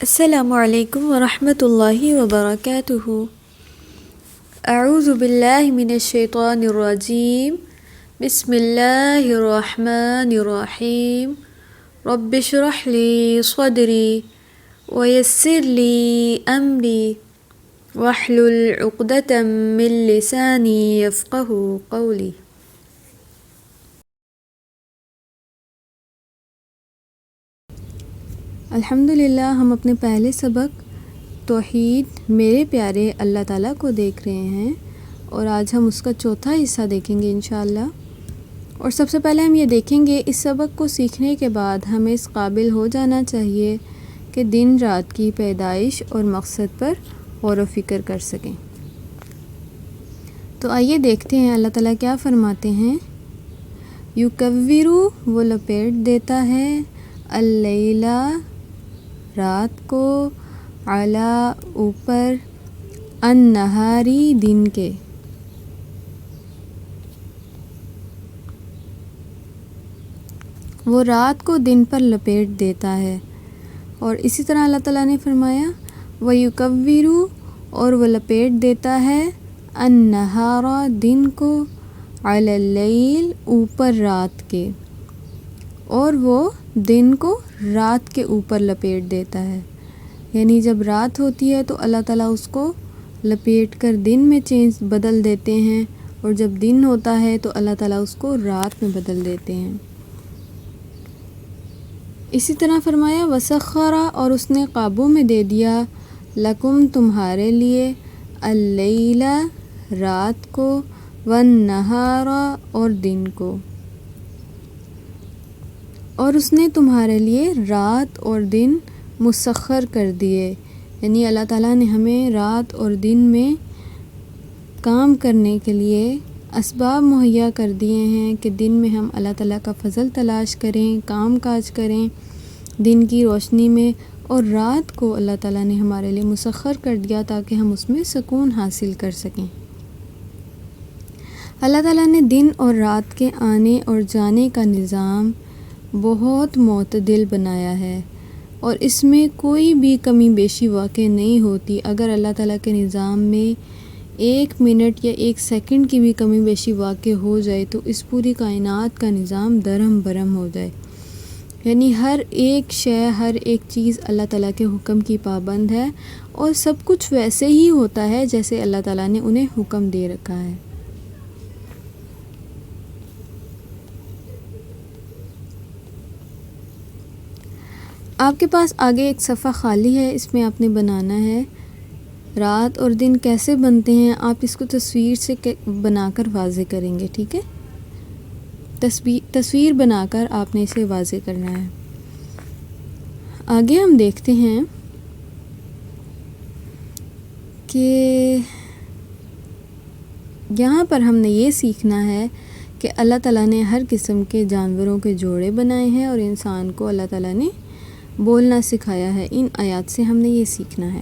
السلام علیکم ورحمۃ اللہ وبرکاتہ۔ اعوذ باللہ من الشیطان الرجیم، بسم اللہ الرحمن الرحیم۔ رب اشرح لی صدری ویسر لی امری واحلل عقدۃ من لسانی یفقہوا قولی۔ الحمدللہ ہم اپنے پہلے سبق توحید میرے پیارے اللہ تعالیٰ کو دیکھ رہے ہیں، اور آج ہم اس کا چوتھا حصہ دیکھیں گے انشاءاللہ۔ اور سب سے پہلے ہم یہ دیکھیں گے اس سبق کو سیکھنے کے بعد ہمیں اس قابل ہو جانا چاہیے کہ دن رات کی پیدائش اور مقصد پر غور و فکر کر سکیں۔ تو آئیے دیکھتے ہیں اللہ تعالیٰ کیا فرماتے ہیں۔ یکورو وہ لپیٹ دیتا ہے، اللیلہ رات کو، علی اوپر، النہاری دن کے۔ وہ رات کو دن پر لپیٹ دیتا ہے۔ اور اسی طرح اللہ تعالیٰ نے فرمایا وَيُكَوِّرُ اور وہ لپیٹ دیتا ہے، النہارا دن کو، علی اللیل اوپر رات کے، اور وہ دن کو رات کے اوپر لپیٹ دیتا ہے۔ یعنی جب رات ہوتی ہے تو اللہ تعالیٰ اس کو لپیٹ کر دن میں بدل دیتے ہیں، اور جب دن ہوتا ہے تو اللہ تعالیٰ اس کو رات میں بدل دیتے ہیں۔ اسی طرح فرمایا وَسَخَّرَ اور اس نے قابو میں دے دیا، لَكُمْ تمہارے لیے، اللیل رات کو، وَالنَّهَارَ اور دن کو۔ اور اس نے تمہارے لیے رات اور دن مسخر کر دیے، یعنی اللہ تعالیٰ نے ہمیں رات اور دن میں کام کرنے کے لیے اسباب مہیا کر دیے ہیں کہ دن میں ہم اللہ تعالیٰ کا فضل تلاش کریں، کام کاج کریں دن کی روشنی میں، اور رات کو اللہ تعالیٰ نے ہمارے لیے مسخر کر دیا تاکہ ہم اس میں سکون حاصل کر سکیں۔ اللہ تعالیٰ نے دن اور رات کے آنے اور جانے کا نظام بہت معتدل بنایا ہے، اور اس میں کوئی بھی کمی بیشی واقع نہیں ہوتی۔ اگر اللہ تعالیٰ کے نظام میں 1 منٹ یا 1 سیکنڈ کی بھی کمی بیشی واقع ہو جائے تو اس پوری کائنات کا نظام درہم برہم ہو جائے۔ یعنی ہر ایک شے، ہر ایک چیز اللہ تعالیٰ کے حکم کی پابند ہے، اور سب کچھ ویسے ہی ہوتا ہے جیسے اللہ تعالیٰ نے انہیں حکم دے رکھا ہے۔ آپ کے پاس آگے ایک صفحہ خالی ہے، اس میں آپ نے بنانا ہے رات اور دن کیسے بنتے ہیں۔ آپ اس کو تصویر سے بنا کر واضح کریں گے، ٹھیک ہے؟ تصویر بنا کر آپ نے اسے واضح کرنا ہے۔ آگے ہم دیکھتے ہیں کہ یہاں پر ہم نے یہ سیکھنا ہے کہ اللہ تعالیٰ نے ہر قسم کے جانوروں کے جوڑے بنائے ہیں، اور انسان کو اللہ تعالیٰ نے بولنا سکھایا ہے۔ ان آیات سے ہم نے یہ سیکھنا ہے۔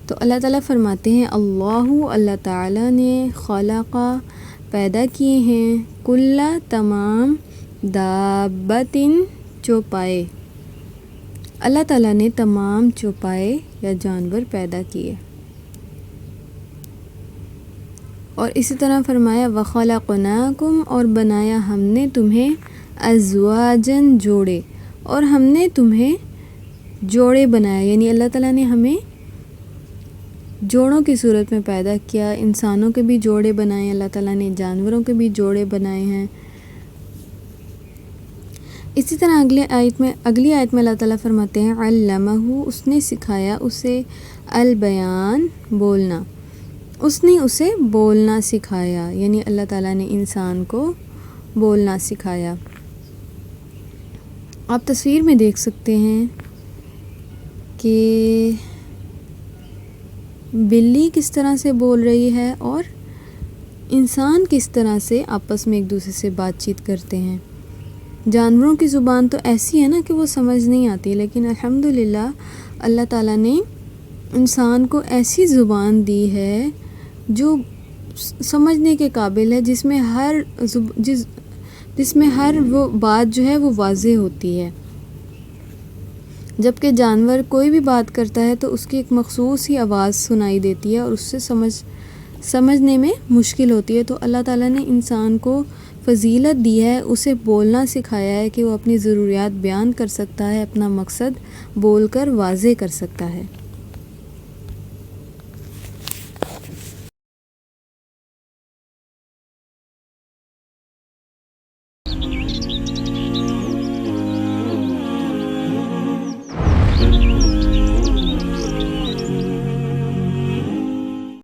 تو اللہ تعالیٰ فرماتے ہیں اللہ تعالیٰ نے خلق پیدا کیے ہیں، کل تمام، دابۃ چوپائے، اللہ تعالیٰ نے تمام چوپائے یا جانور پیدا کیے۔ اور اسی طرح فرمایا وَخَلَقْنَاكُمْ اور بنایا ہم نے تمہیں، أَزْوَاجًا جوڑے، اور ہم نے تمہیں جوڑے بنایا، یعنی اللہ تعالیٰ نے ہمیں جوڑوں کی صورت میں پیدا کیا۔ انسانوں کے بھی جوڑے بنائے اللہ تعالیٰ نے، جانوروں کے بھی جوڑے بنائے ہیں۔ اسی طرح اگلی آیت میں اللہ تعالیٰ فرماتے ہیں علمہ اس نے سکھایا اسے، البیان بولنا، اس نے اسے بولنا سکھایا، یعنی اللہ تعالیٰ نے انسان کو بولنا سکھایا۔ آپ تصویر میں دیکھ سکتے ہیں کہ بلی کس طرح سے بول رہی ہے اور انسان کس طرح سے آپس میں ایک دوسرے سے بات چیت کرتے ہیں۔ جانوروں کی زبان تو ایسی ہے نا کہ وہ سمجھ نہیں آتی، لیکن الحمدللہ اللہ تعالیٰ نے انسان کو ایسی زبان دی ہے جو سمجھنے کے قابل ہے، جس میں ہر وہ بات جو ہے وہ واضح ہوتی ہے۔ جبکہ جانور کوئی بھی بات کرتا ہے تو اس کی ایک مخصوص ہی آواز سنائی دیتی ہے اور اس سے سمجھنے میں مشکل ہوتی ہے۔ تو اللہ تعالیٰ نے انسان کو فضیلت دی ہے، اسے بولنا سکھایا ہے کہ وہ اپنی ضروریات بیان کر سکتا ہے، اپنا مقصد بول کر واضح کر سکتا ہے۔